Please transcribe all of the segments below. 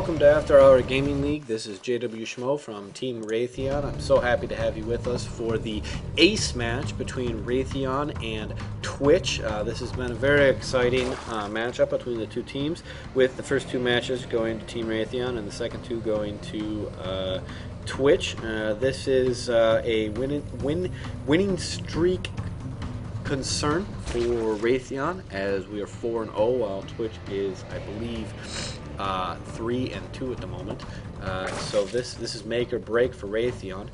Welcome to After Hour Gaming League. This is JW Schmo from Team Raytheon. I'm so happy to have you with us for the ace match between Raytheon and Twitch. This has been a very exciting matchup between the two teams, with the first two matches going to Team Raytheon and the second two going to Twitch. This is a winning streak concern for Raytheon, as we are 4-0 while Twitch is, I believe, 3-2 at the moment. So this is make or break for Raytheon.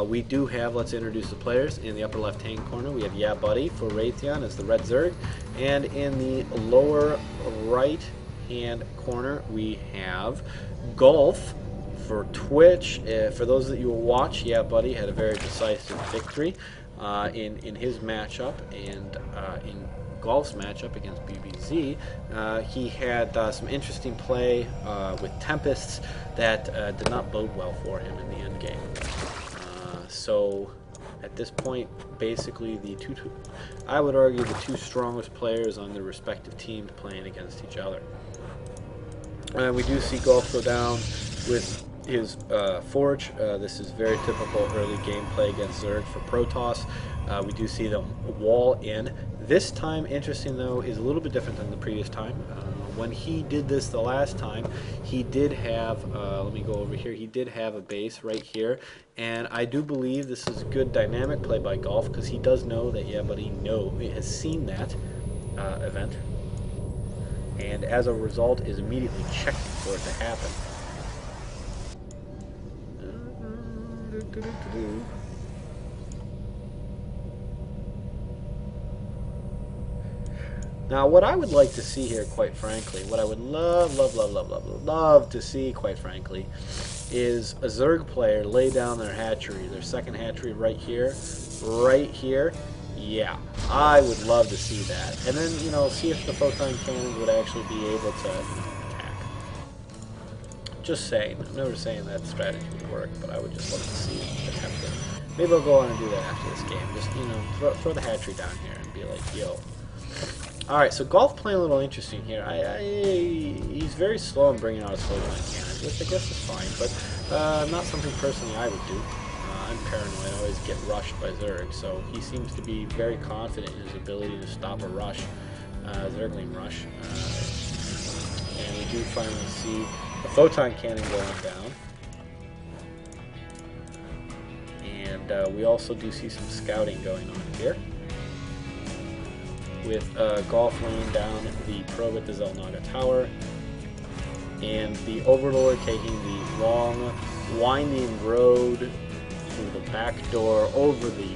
We do have, let's introduce the players. In the upper left hand corner we have YeadBuddy for Raytheon as the red Zerg, and in the lower right hand corner we have Golf for Twitch. For those that you will watch, YeadBuddy had a very decisive victory in his matchup, and in Golf's matchup against BBZ, he had some interesting play with Tempests that did not bode well for him in the end game. So at this point, basically I would argue the two strongest players on their respective teams playing against each other. We do see Golf go down with his Forge. This is very typical early gameplay against Zerg for Protoss. We do see them wall in. This time, interesting though, is a little bit different than the previous time. When he did this the last time, he did have, let me go over here, he did have a base right here, and I do believe this is a good dynamic play by Golf, because he does know that he has seen that event, and as a result is immediately checking for it to happen. Now, what I would like to see here, quite frankly, what I would love to see, quite frankly, is a Zerg player lay down their hatchery, their second hatchery right here. Yeah, I would love to see that. And then, see if the photon cannons would actually be able to attack. Just saying. I'm never saying that strategy would work, but I would just love to see it attempted. Maybe I'll go on and do that after this game. Just, throw the hatchery down here and be like, yo. Alright, so Golf playing a little interesting here. He's very slow in bringing out his photon cannons, which I guess is fine, but not something personally I would do. I'm paranoid, I always get rushed by Zerg, so he seems to be very confident in his ability to stop a rush, Zergling rush. And we do finally see the photon cannon going down. And we also do see some scouting going on here, with Golf laying down the probe at the Zelnaga Tower, and the Overlord taking the long, winding road through the back door, over the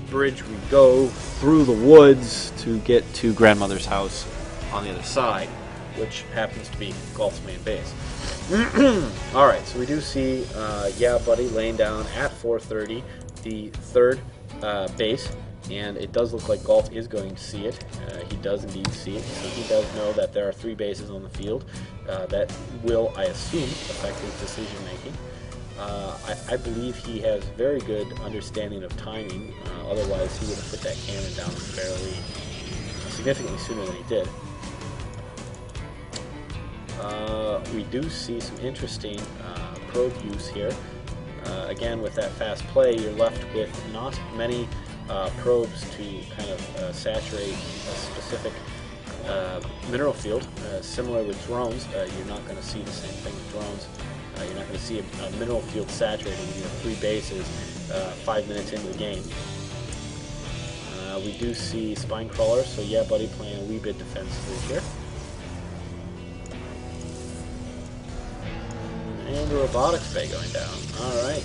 bridge we go, through the woods to get to Grandmother's house on the other side, which happens to be Golf's main base. Alright, so we do see YeadBuddy laying down at 4:30 the third base. And it does look like Golf is going to see it. He does indeed see it. So he does know that there are 3 bases on the field. That will, I assume, affect his decision making. I believe he has very good understanding of timing. Otherwise, he would have put that cannon down significantly sooner than he did. We do see some interesting probe use here. Again, with that fast play, you're left with not many probes to kind of saturate a specific mineral field. Similar with drones, you're not going to see the same thing with drones. You're not going to see a mineral field saturated when you have 3 bases 5 minutes into the game. We do see spine crawlers, so YeadBuddy playing a wee bit defensively here. And a robotics bay going down. Alright.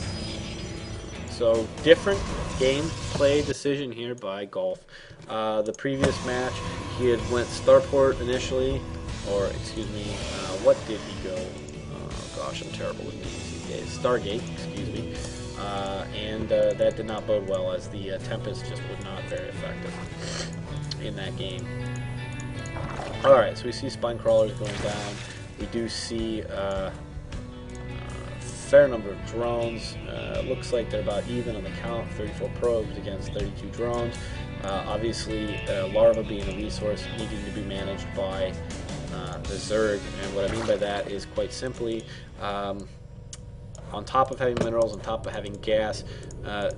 So, different gameplay decision here by Golf. The previous match, he had went Starport initially, or excuse me, what did he go? Oh gosh, I'm terrible with names these days. Stargate, excuse me. And that did not bode well, as the Tempest just was not very effective in that game. Alright, so we see spine crawlers going down. We do see fair number of drones. Looks like they're about even on the count, 34 probes against 32 drones. Obviously, larva being a resource needing to be managed by the Zerg. And what I mean by that is quite simply, on top of having minerals, on top of having gas,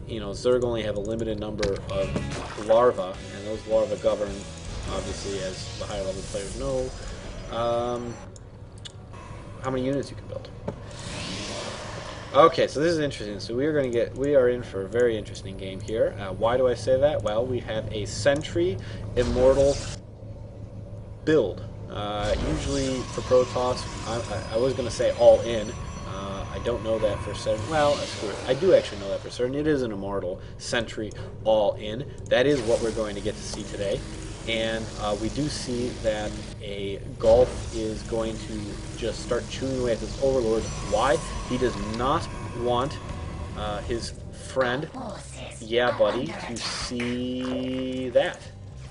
you know, Zerg only have a limited number of larvae, and those larvae govern, obviously, as the higher level players know, how many units you can build. Okay, so this is interesting. So we are in for a very interesting game here. Why do I say that? Well, we have a Sentry Immortal build. Usually for Protoss, I was going to say all in. I don't know that for certain. Well, screw it. I do actually know that for certain. It is an Immortal Sentry all in. That is what we're going to get to see today. And we do see that a Golf is going to just start chewing away at this Overlord. Why? He does not want his friend, YeadBuddy, to see that.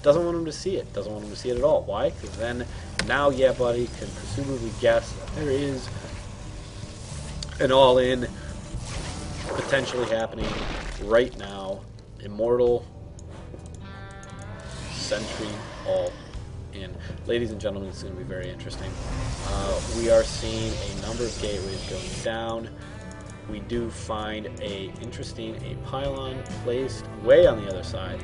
Doesn't want him to see it. Doesn't want him to see it at all. Why? Because then now YeadBuddy can presumably guess that there is an all-in potentially happening right now. Immortal Sentry all in. Ladies and gentlemen, it's going to be very interesting. We are seeing a number of gateways going down. We do find a pylon placed way on the other side.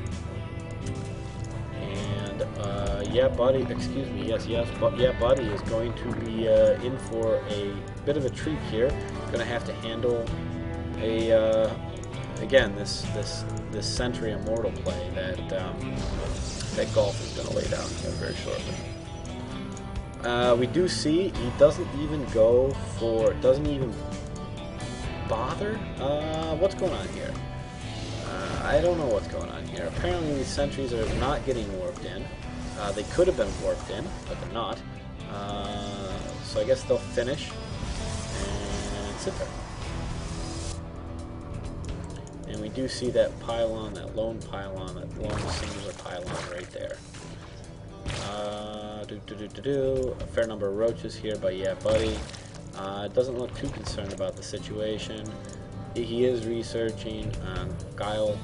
And YeadBuddy, excuse me, YeadBuddy is going to be in for a bit of a treat here. Going to have to handle a again this Sentry Immortal play that that Golf is going to lay down here very shortly. We do see he doesn't even bother. What's going on here? I don't know what's going on here. Apparently these sentries are not getting warped in. They could have been warped in, but they're not. So I guess they'll finish and sit there. And we do see that pylon, that lone singular pylon right there. A fair number of roaches here by YeadBuddy. Doesn't look too concerned about the situation. He is researching Guile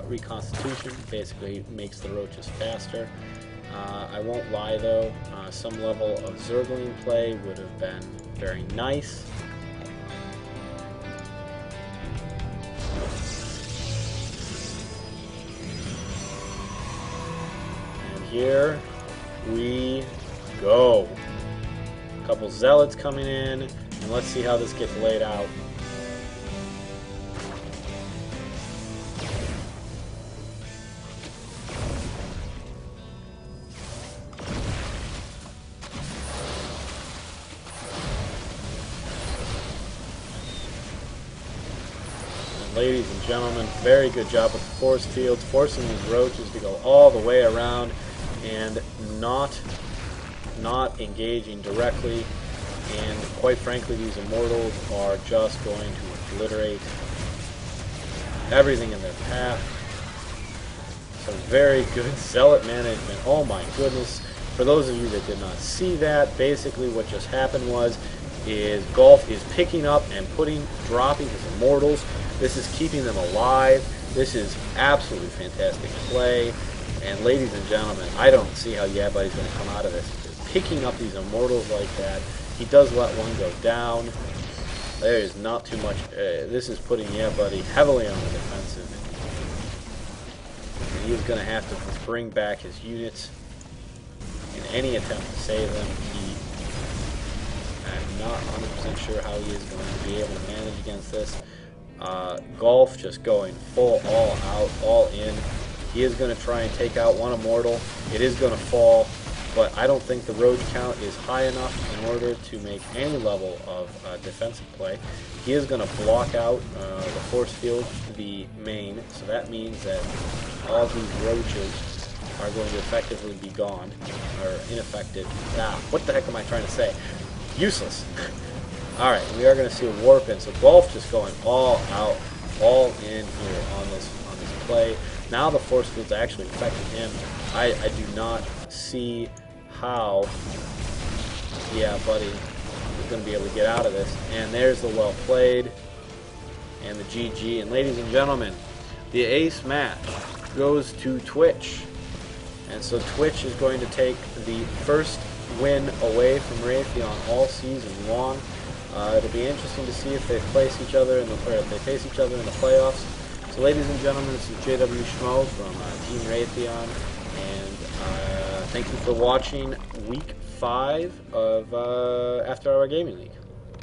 reconstitution. Basically makes the roaches faster. I won't lie though, some level of Zergling play would have been very nice. Here we go. A couple zealots coming in, and let's see how this gets laid out. Ladies and gentlemen, very good job with the force fields, forcing these roaches to go all the way around and not engaging directly. And quite frankly, these Immortals are just going to obliterate everything in their path. Some very good zealot management. Oh my goodness. For those of you that did not see that, basically what just happened is Golf is picking up and dropping his Immortals. This is keeping them alive. This is absolutely fantastic play. And ladies and gentlemen, I don't see how YeadBuddy's going to come out of this. Picking up these Immortals like that. He does let one go down. There is not too much. This is putting YeadBuddy heavily on the defensive. And he is going to have to bring back his units in any attempt to save them. I'm not 100% sure how he is going to be able to manage against this. Golf just going full all out, all in. He is going to try and take out one Immortal. It is going to fall, but I don't think the roach count is high enough in order to make any level of defensive play. He is going to block out the force field to the main, so that means that all these roaches are going to effectively be gone, or ineffective. What the heck am I trying to say? Useless. Alright, we are going to see a warp in, so Golf just going all out, all in here on this play. Now the force field's actually affecting him. I do not see how YeadBuddy is going to be able to get out of this. And there's the well played and the GG. And ladies and gentlemen, the ace match goes to Twitch. And so Twitch is going to take the first win away from Raytheon all season long. It'll be interesting to see if they face each other in the playoffs. So, ladies and gentlemen, this is JW Schmo from Team Raytheon, and thank you for watching Week 5 of After Hour Gaming League.